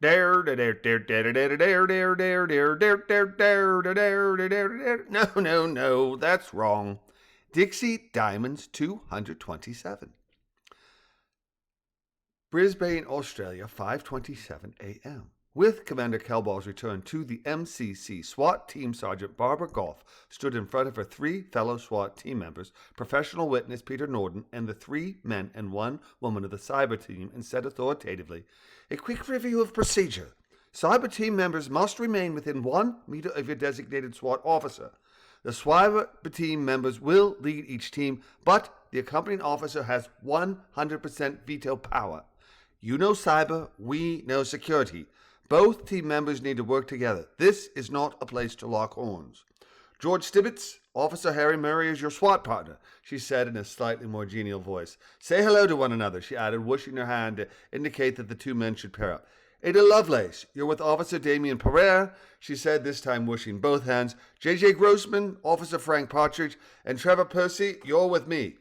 No, no, no, that's wrong. Dixie Diamonds 227. Brisbane, Australia, 5:27 a.m. With Commander Kelball's return to the MCC, SWAT Team Sergeant Barbara Goff stood in front of her three fellow SWAT team members, professional witness Peter Norton, and the 3 men and 1 woman of the cyber team, and said authoritatively, "A quick review of procedure. Cyber team members must remain within 1 meter of your designated SWAT officer. The cyber team members will lead each team, but the accompanying officer has 100% veto power. You know cyber, we know security. Both team members need to work together. This is not a place to lock horns. George Stibbets, Officer Harry Murray is your SWAT partner," she said in a slightly more genial voice. "Say hello to one another," she added, whooshing her hand to indicate that the 2 men should pair up. "Ada Lovelace, you're with Officer Damien Pereira," she said, this time whooshing both hands. "J.J. Grossman, Officer Frank Partridge, and Trevor Percy, you're with me.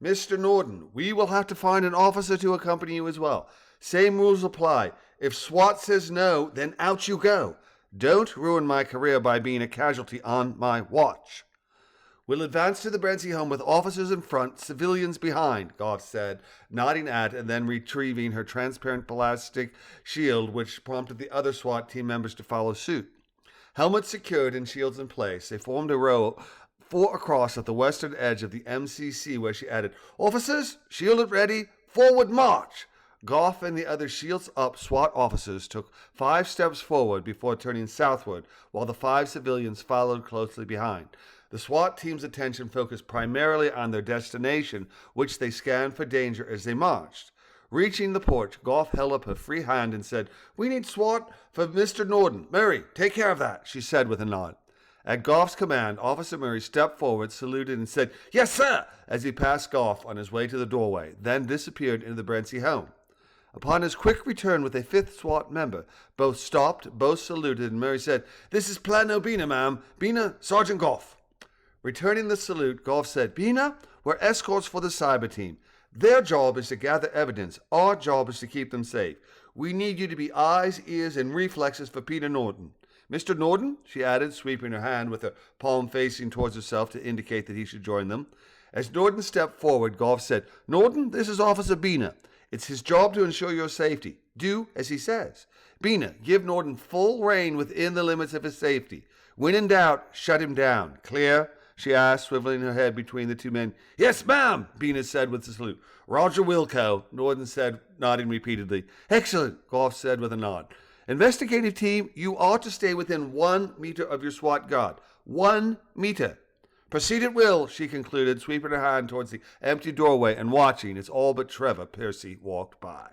Mr. Norton, we will have to find an officer to accompany you as well. Same rules apply. If SWAT says no, then out you go. Don't ruin my career by being a casualty on my watch." "We'll advance to the Brentzy home with officers in front, civilians behind," Goff said, nodding at and then retrieving her transparent plastic shield, which prompted the other SWAT team members to follow suit. Helmets secured and shields in place, they formed a row 4 across at the western edge of the MCC, where she added, "Officers, shielded ready, forward march." Goff and the other shields-up SWAT officers took 5 steps forward before turning southward, while the 5 civilians followed closely behind. The SWAT team's attention focused primarily on their destination, which they scanned for danger as they marched. Reaching the porch, Goff held up her free hand and said, "We need SWAT for Mr. Norton. Murray, take care of that," she said with a nod. At Goff's command, Officer Murray stepped forward, saluted, and said, "Yes, sir," as he passed Goff on his way to the doorway, then disappeared into the Brentzy home. Upon his quick return with a 5th SWAT member, both stopped, both saluted, and Murray said, "This is Plano Bina, ma'am. Bina, Sergeant Goff." Returning the salute, Goff said, "Bina, we're escorts for the cyber team. Their job is to gather evidence. Our job is to keep them safe. We need you to be eyes, ears, and reflexes for Peter Norton. Mr. Norton," she added, sweeping her hand with her palm facing towards herself to indicate that he should join them. As Norton stepped forward, Goff said, "Norton, this is Officer Bina. It's his job to ensure your safety. Do as he says. Bina, give Norton full rein within the limits of his safety. When in doubt, shut him down. Clear?" she asked, swiveling her head between the 2 men. "Yes, ma'am," Bina said with a salute. "Roger Wilco," Norton said, nodding repeatedly. "Excellent," Goff said with a nod. "Investigative team, you are to stay within 1 meter of your SWAT guard. 1 meter. Proceed at will," she concluded, sweeping her hand towards the empty doorway and watching as all but Trevor Percy walked by.